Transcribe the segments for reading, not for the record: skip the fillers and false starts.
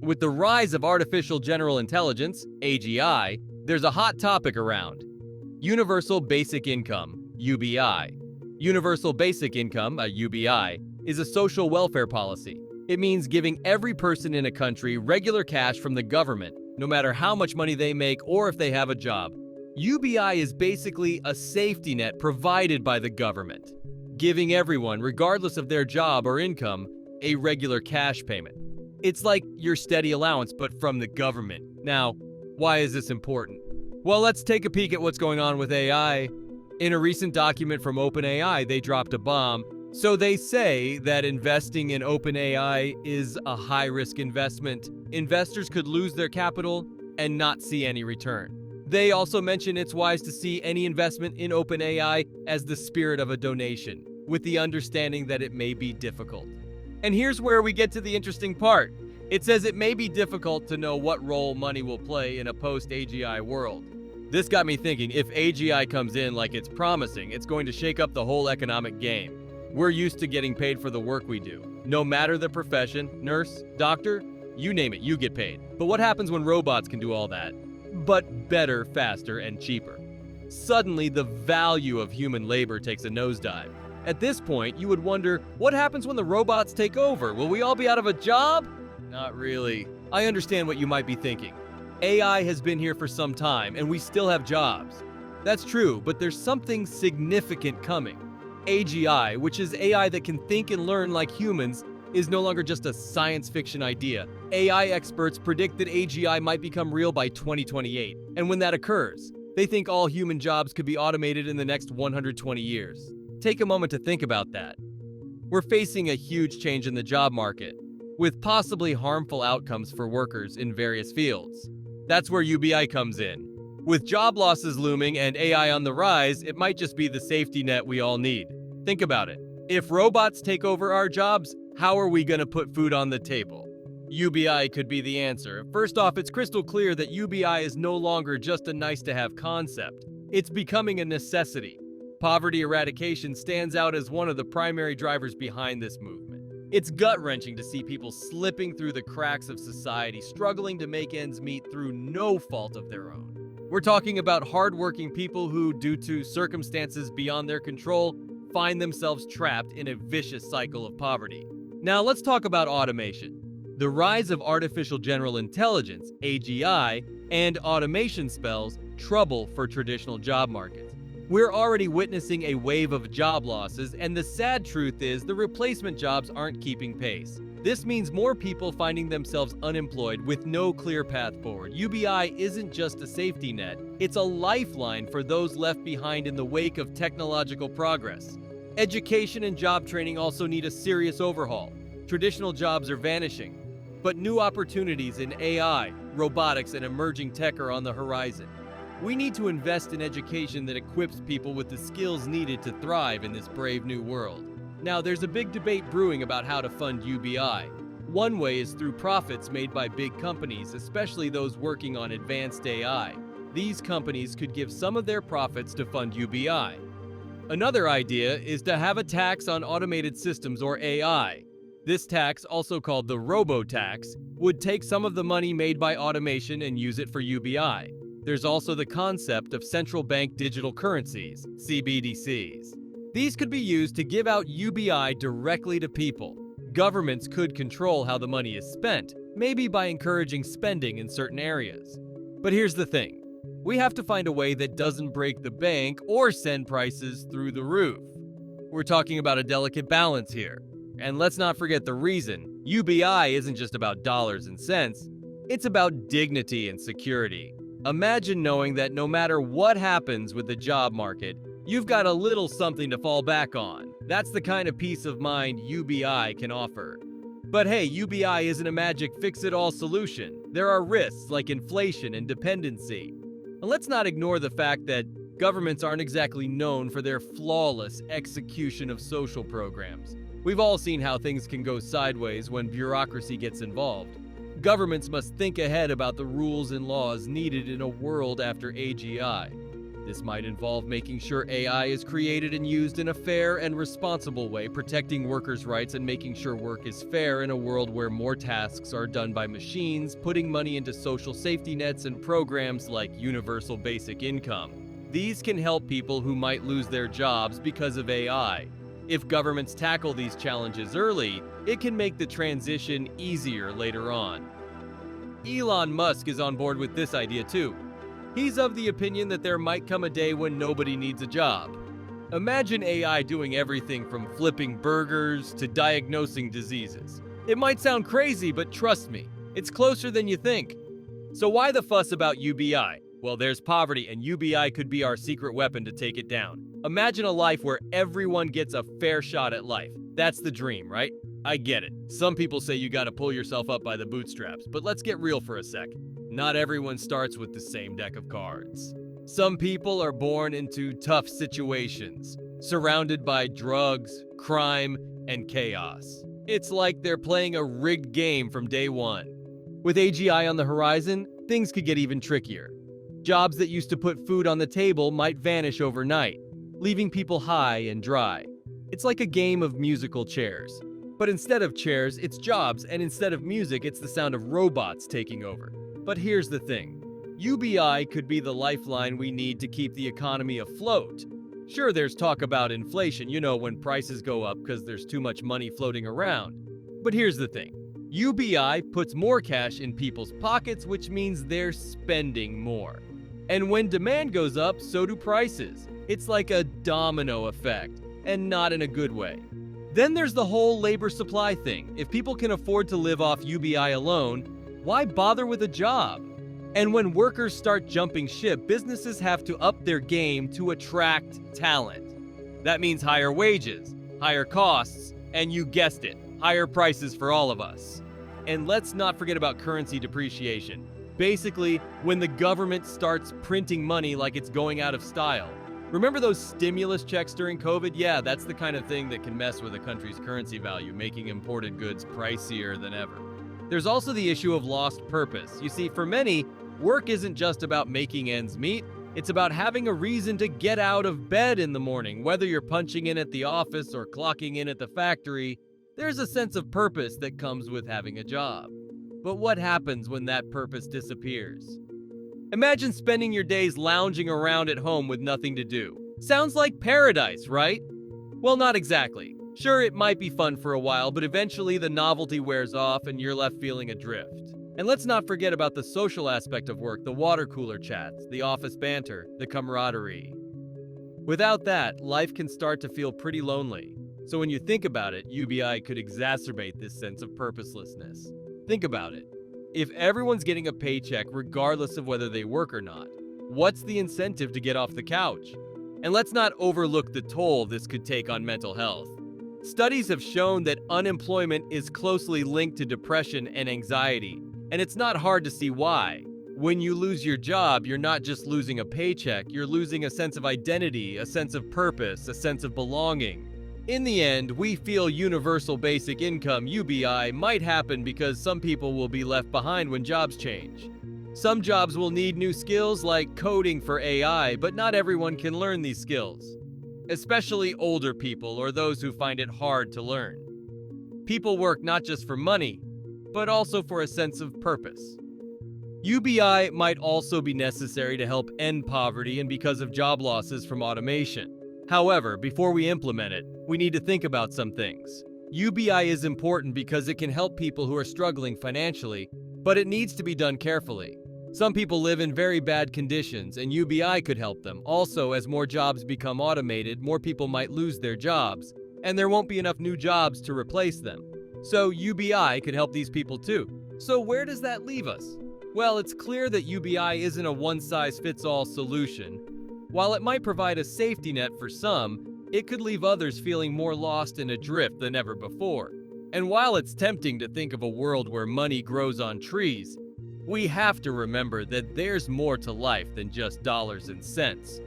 With the rise of artificial general intelligence, AGI, there's a hot topic around. Universal Basic Income, UBI. Universal Basic Income, a UBI, is a social welfare policy. It means giving every person in a country regular cash from the government, no matter how much money they make or if they have a job. UBI is basically a safety net provided by the government, giving everyone, regardless of their job or income, a regular cash payment. It's like your steady allowance, but from the government. Now, why is this important? Well, let's take a peek at what's going on with AI. In a recent document from OpenAI, they dropped a bomb. So they say that investing in OpenAI is a high-risk investment. Investors could lose their capital and not see any return. They also mention it's wise to see any investment in OpenAI as the spirit of a donation, with the understanding that it may be difficult. And here's where we get to the interesting part. It says it may be difficult to know what role money will play in a post-AGI world. This got me thinking, if AGI comes in like it's promising, it's going to shake up the whole economic game. We're used to getting paid for the work we do. No matter the profession, nurse, doctor, you name it, you get paid. But what happens when robots can do all that? But better, faster, and cheaper. Suddenly, the value of human labor takes a nosedive. At this point, you would wonder, what happens when the robots take over? Will we all be out of a job? Not really. I understand what you might be thinking. AI has been here for some time, and we still have jobs. That's true, but there's something significant coming. AGI, which is AI that can think and learn like humans, is no longer just a science fiction idea. AI experts predict that AGI might become real by 2028, and when that occurs, they think all human jobs could be automated in the next 120 years. Take a moment to think about that. We're facing a huge change in the job market, with possibly harmful outcomes for workers in various fields. That's where UBI comes in. With job losses looming and AI on the rise, it might just be the safety net we all need. Think about it. If robots take over our jobs, how are we going to put food on the table? UBI could be the answer. First off, it's crystal clear that UBI is no longer just a nice-to-have concept. It's becoming a necessity. Poverty eradication stands out as one of the primary drivers behind this movement. It's gut-wrenching to see people slipping through the cracks of society, struggling to make ends meet through no fault of their own. We're talking about hardworking people who, due to circumstances beyond their control, find themselves trapped in a vicious cycle of poverty. Now let's talk about automation. The rise of artificial general intelligence, AGI, and automation spells trouble for traditional job markets. We're already witnessing a wave of job losses, and the sad truth is the replacement jobs aren't keeping pace. This means more people finding themselves unemployed with no clear path forward. UBI isn't just a safety net, it's a lifeline for those left behind in the wake of technological progress. Education and job training also need a serious overhaul. Traditional jobs are vanishing, but new opportunities in AI, robotics, and emerging tech are on the horizon. We need to invest in education that equips people with the skills needed to thrive in this brave new world. Now, there's a big debate brewing about how to fund UBI. One way is through profits made by big companies, especially those working on advanced AI. These companies could give some of their profits to fund UBI. Another idea is to have a tax on automated systems, or AI. This tax, also called the robo-tax, would take some of the money made by automation and use it for UBI. There's also the concept of central bank digital currencies, CBDCs. These could be used to give out UBI directly to people. Governments could control how the money is spent, maybe by encouraging spending in certain areas. But here's the thing. We have to find a way that doesn't break the bank or send prices through the roof. We're talking about a delicate balance here. And let's not forget the reason. UBI isn't just about dollars and cents. It's about dignity and security. Imagine knowing that no matter what happens with the job market, you've got a little something to fall back on. That's the kind of peace of mind UBI can offer. But hey, UBI isn't a magic fix-it-all solution. There are risks like inflation and dependency. And let's not ignore the fact that governments aren't exactly known for their flawless execution of social programs. We've all seen how things can go sideways when bureaucracy gets involved. Governments must think ahead about the rules and laws needed in a world after AGI. This might involve making sure AI is created and used in a fair and responsible way, protecting workers' rights and making sure work is fair in a world where more tasks are done by machines, putting money into social safety nets and programs like universal basic income. These can help people who might lose their jobs because of AI. If governments tackle these challenges early, it can make the transition easier later on. Elon Musk is on board with this idea too. He's of the opinion that there might come a day when nobody needs a job. Imagine AI doing everything from flipping burgers to diagnosing diseases. It might sound crazy, but trust me, it's closer than you think. So why the fuss about UBI? Well, there's poverty, and UBI could be our secret weapon to take it down. Imagine a life where everyone gets a fair shot at life. That's the dream, right? I get it. Some people say you gotta pull yourself up by the bootstraps, but let's get real for a sec. Not everyone starts with the same deck of cards. Some people are born into tough situations, surrounded by drugs, crime, and chaos. It's like they're playing a rigged game from day one. With AGI on the horizon, things could get even trickier. Jobs that used to put food on the table might vanish overnight, leaving people high and dry. It's like a game of musical chairs. But instead of chairs, it's jobs, and instead of music, it's the sound of robots taking over. But here's the thing. UBI could be the lifeline we need to keep the economy afloat. Sure, there's talk about inflation, when prices go up because there's too much money floating around. But here's the thing. UBI puts more cash in people's pockets, which means they're spending more. And when demand goes up, so do prices. It's like a domino effect, and not in a good way. Then there's the whole labor supply thing. If people can afford to live off UBI alone, why bother with a job? And when workers start jumping ship, businesses have to up their game to attract talent. That means higher wages, higher costs, and you guessed it, higher prices for all of us. And let's not forget about currency depreciation. Basically, when the government starts printing money like it's going out of style. Remember those stimulus checks during COVID? Yeah, that's the kind of thing that can mess with a country's currency value, making imported goods pricier than ever. There's also the issue of lost purpose. You see, for many, work isn't just about making ends meet. It's about having a reason to get out of bed in the morning. Whether you're punching in at the office or clocking in at the factory, there's a sense of purpose that comes with having a job. But what happens when that purpose disappears? Imagine spending your days lounging around at home with nothing to do. Sounds like paradise, right? Well, not exactly. Sure, it might be fun for a while, but eventually the novelty wears off and you're left feeling adrift. And let's not forget about the social aspect of work, the water cooler chats, the office banter, the camaraderie. Without that, life can start to feel pretty lonely. So when you think about it, UBI could exacerbate this sense of purposelessness. Think about it. If everyone's getting a paycheck regardless of whether they work or not, what's the incentive to get off the couch? And let's not overlook the toll this could take on mental health. Studies have shown that unemployment is closely linked to depression and anxiety, and it's not hard to see why. When you lose your job, you're not just losing a paycheck, you're losing a sense of identity, a sense of purpose, a sense of belonging. In the end, we feel universal basic income, UBI, might happen because some people will be left behind when jobs change. Some jobs will need new skills like coding for AI, but not everyone can learn these skills. Especially older people or those who find it hard to learn. People work not just for money, but also for a sense of purpose. UBI might also be necessary to help end poverty and because of job losses from automation. However, before we implement it, we need to think about some things. UBI is important because it can help people who are struggling financially, but it needs to be done carefully. Some people live in very bad conditions, and UBI could help them. Also, as more jobs become automated, more people might lose their jobs, and there won't be enough new jobs to replace them. So UBI could help these people too. So where does that leave us? Well, it's clear that UBI isn't a one-size-fits-all solution. While it might provide a safety net for some, it could leave others feeling more lost and adrift than ever before. And while it's tempting to think of a world where money grows on trees, we have to remember that there's more to life than just dollars and cents.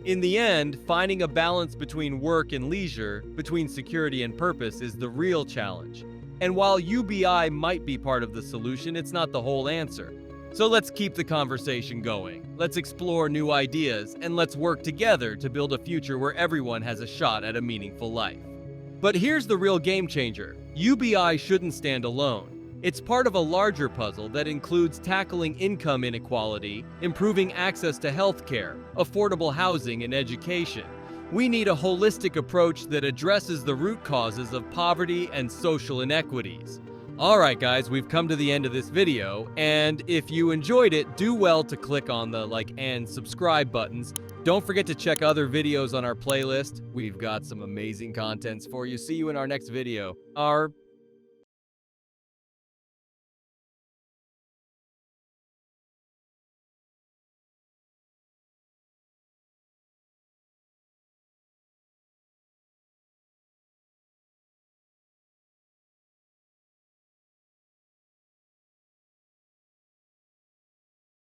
In the end, finding a balance between work and leisure, between security and purpose, is the real challenge. And while UBI might be part of the solution, it's not the whole answer. So let's keep the conversation going. Let's explore new ideas, and let's work together to build a future where everyone has a shot at a meaningful life. But here's the real game changer. UBI shouldn't stand alone. It's part of a larger puzzle that includes tackling income inequality, improving access to healthcare, affordable housing, and education. We need a holistic approach that addresses the root causes of poverty and social inequities. Alright guys, we've come to the end of this video, and if you enjoyed it, do well to click on the like and subscribe buttons. Don't forget to check other videos on our playlist. We've got some amazing contents for you. See you in our next video. Our